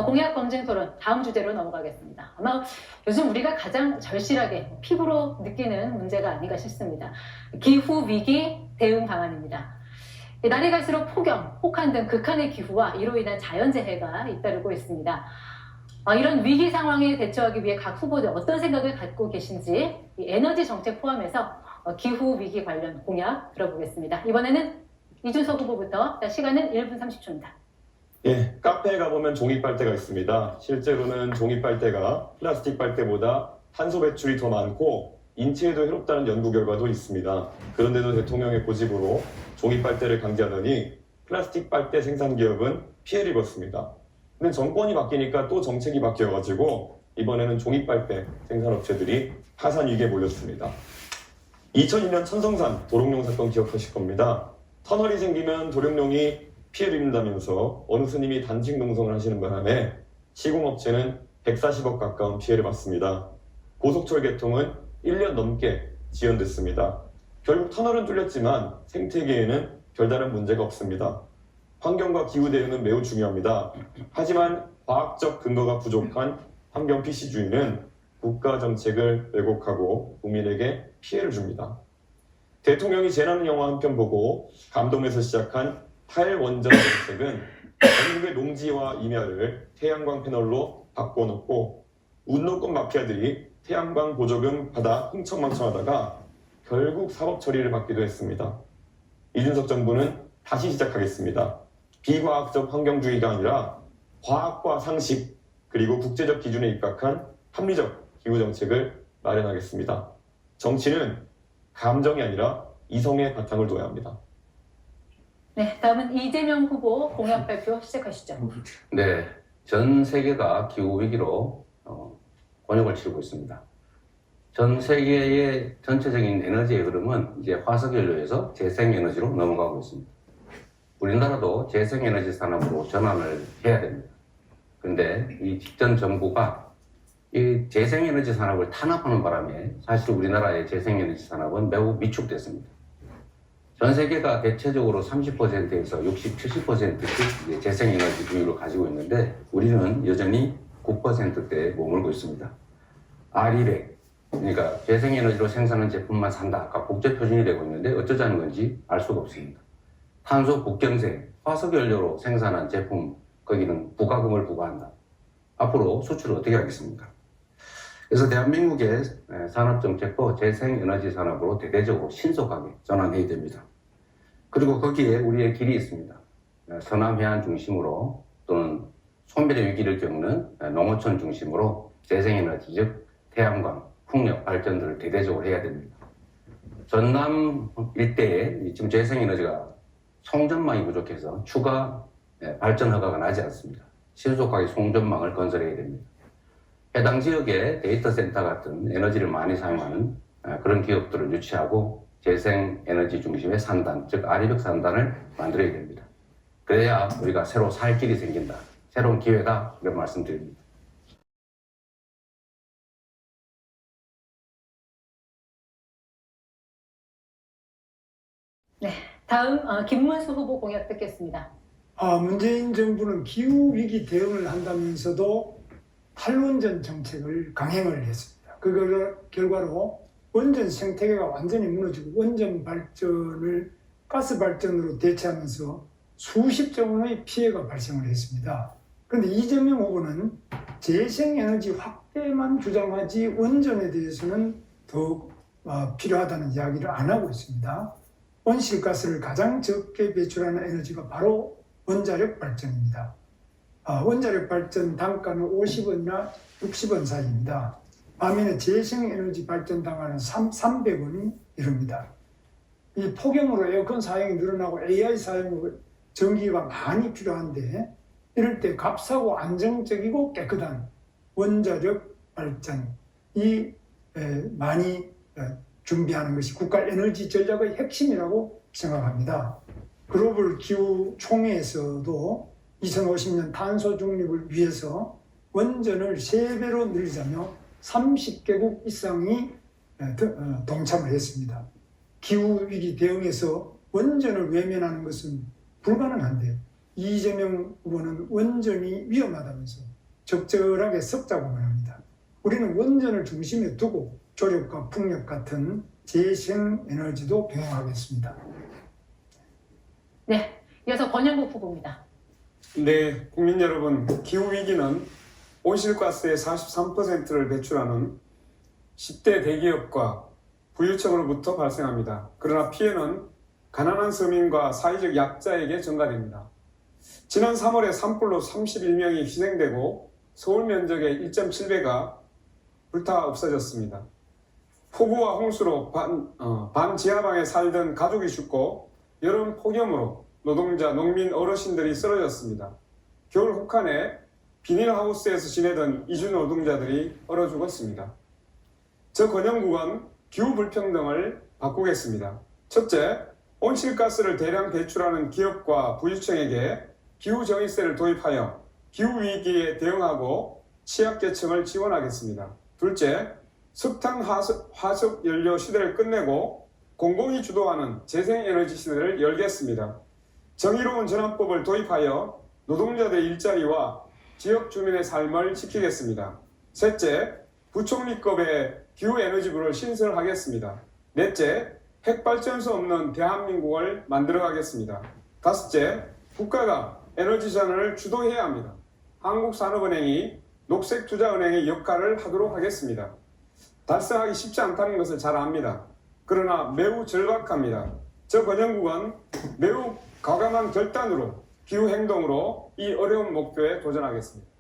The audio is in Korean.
공약 검증 토론 다음 주제로 넘어가겠습니다. 아마 요즘 우리가 가장 절실하게 피부로 느끼는 문제가 아닌가 싶습니다. 기후 위기 대응 방안입니다. 날이 갈수록 폭염, 혹한 등 극한의 기후와 이로 인한 자연재해가 잇따르고 있습니다. 이런 위기 상황에 대처하기 위해 각 후보들 어떤 생각을 갖고 계신지 에너지 정책 포함해서 기후 위기 관련 공약 들어보겠습니다. 이번에는 이준석 후보부터 시간은 1분 30초입니다. 예, 카페에 가보면 종이 빨대가 있습니다. 실제로는 종이 빨대가 플라스틱 빨대보다 탄소 배출이 더 많고 인체에도 해롭다는 연구 결과도 있습니다. 그런데도 대통령의 고집으로 종이 빨대를 강제하더니 플라스틱 빨대 생산 기업은 피해를 입었습니다. 근데 정권이 바뀌니까 또 정책이 바뀌어가지고 이번에는 종이 빨대 생산업체들이 파산 위기에 몰렸습니다. 2002년 천성산 도롱뇽 사건 기억하실 겁니다. 터널이 생기면 도롱뇽이 피해를 입는다면서 어느 스님이 단식 농성을 하시는 바람에 시공업체는 140억 가까운 피해를 봤습니다. 고속철 개통은 1년 넘게 지연됐습니다. 결국 터널은 뚫렸지만 생태계에는 별다른 문제가 없습니다. 환경과 기후 대응은 매우 중요합니다. 하지만 과학적 근거가 부족한 환경 PC주의는 국가 정책을 왜곡하고 국민에게 피해를 줍니다. 대통령이 재난 영화 한 편 보고 감동해서 시작한 탈원전 정책은 전국의 농지와 임야를 태양광 패널로 바꿔놓고 운동권 마피아들이 태양광 보조금 받아 흥청망청하다가 결국 사법 처리를 받기도 했습니다. 이준석 정부는 다시 시작하겠습니다. 비과학적 환경주의가 아니라 과학과 상식 그리고 국제적 기준에 입각한 합리적 기후정책을 마련하겠습니다. 정치는 감정이 아니라 이성의 바탕을 둬야 합니다. 네, 다음은 이재명 후보 공약 발표 시작하시죠. 네, 전 세계가 기후 위기로 곤욕을 치르고 있습니다. 전 세계의 전체적인 에너지의 흐름은 이제 화석연료에서 재생에너지로 넘어가고 있습니다. 우리나라도 재생에너지 산업으로 전환을 해야 됩니다. 그런데 이 집권 정부가 이 재생에너지 산업을 탄압하는 바람에 사실 우리나라의 재생에너지 산업은 매우 위축됐습니다. 전 세계가 대체적으로 30%에서 60, 70%씩 재생에너지 비율을 가지고 있는데 우리는 여전히 9%대에 머물고 있습니다. R200, 그러니까 재생에너지로 생산한 제품만 산다. 아까 국제표준이 되고 있는데 어쩌자는 건지 알 수가 없습니다. 탄소 국경세, 화석연료로 생산한 제품, 거기는 부가금을 부과한다. 앞으로 수출을 어떻게 하겠습니까? 그래서 대한민국의 산업정책도 재생에너지 산업으로 대대적으로 신속하게 전환해야 됩니다. 그리고 거기에 우리의 길이 있습니다. 서남해안 중심으로 또는 소멸의 위기를 겪는 농어촌 중심으로 재생에너지, 즉 태양광, 풍력 발전들을 대대적으로 해야 됩니다. 전남 일대에 지금 재생에너지가 송전망이 부족해서 추가 발전 허가가 나지 않습니다. 신속하게 송전망을 건설해야 됩니다. 해당 지역에 데이터 센터 같은 에너지를 많이 사용하는 그런 기업들을 유치하고 재생에너지 중심의 산단, 즉 R200 산단을 만들어야 됩니다. 그래야 우리가 새로 살 길이 생긴다. 새로운 기회다. 이런 말씀드립니다. 네, 다음 김문수 후보 공약 듣겠습니다. 문재인 정부는 기후위기 대응을 한다면서도 탈원전 정책을 강행을 했습니다. 그 결과로 원전 생태계가 완전히 무너지고 원전 발전을 가스 발전으로 대체하면서 수십조 원의 피해가 발생을 했습니다. 그런데 이재명 후보는 재생에너지 확대만 주장하지 원전에 대해서는 더욱 필요하다는 이야기를 안 하고 있습니다. 온실가스를 가장 적게 배출하는 에너지가 바로 원자력 발전입니다. 원자력 발전 단가는 50원이나 60원 사이입니다. 반면에 재생에너지 발전 단가는 300원이 이릅니다. 이 폭염으로 에어컨 사용이 늘어나고 AI 사용으로 전기가 많이 필요한데 이럴 때 값싸고 안정적이고 깨끗한 원자력 발전이 많이 준비하는 것이 국가 에너지 전략의 핵심이라고 생각합니다. 글로벌 기후 총회에서도 2050년 탄소 중립을 위해서 원전을 3배로 늘리자며 30개국 이상이 동참을 했습니다. 기후위기 대응에서 원전을 외면하는 것은 불가능한데 이재명 후보는 원전이 위험하다면서 적절하게 섞자고 말합니다. 우리는 원전을 중심에 두고 조력과 풍력 같은 재생에너지도 병행하겠습니다. 네, 이어서 권영국 후보입니다. 네, 국민 여러분, 기후위기는 온실가스의 43%를 배출하는 10대 대기업과 부유층으로부터 발생합니다. 그러나 피해는 가난한 서민과 사회적 약자에게 전가됩니다. 지난 3월에 산불로 31명이 희생되고 서울 면적의 1.7배가 불타 없어졌습니다. 폭우와 홍수로 반 지하방에 살던 가족이 죽고 여름 폭염으로 노동자, 농민, 어르신들이 쓰러졌습니다. 겨울 혹한에 비닐하우스에서 지내던 이주 노동자들이 얼어 죽었습니다. 저 권영국은 기후 불평등을 바꾸겠습니다. 첫째, 온실가스를 대량 배출하는 기업과 부유층에게 기후정의세를 도입하여 기후위기에 대응하고 취약계층을 지원하겠습니다. 둘째, 석탄 화석 연료 시대를 끝내고 공공이 주도하는 재생에너지 시대를 열겠습니다. 정의로운 전환법을 도입하여 노동자들의 일자리와 지역 주민의 삶을 지키겠습니다. 셋째, 부총리급의 기후에너지부를 신설하겠습니다. 넷째, 핵발전소 없는 대한민국을 만들어가겠습니다. 다섯째, 국가가 에너지전환을 주도해야 합니다. 한국산업은행이 녹색투자은행의 역할을 하도록 하겠습니다. 달성하기 쉽지 않다는 것을 잘 압니다. 그러나 매우 절박합니다. 저 권영국은 매우 과감한 결단으로 기후행동으로 이 어려운 목표에 도전하겠습니다.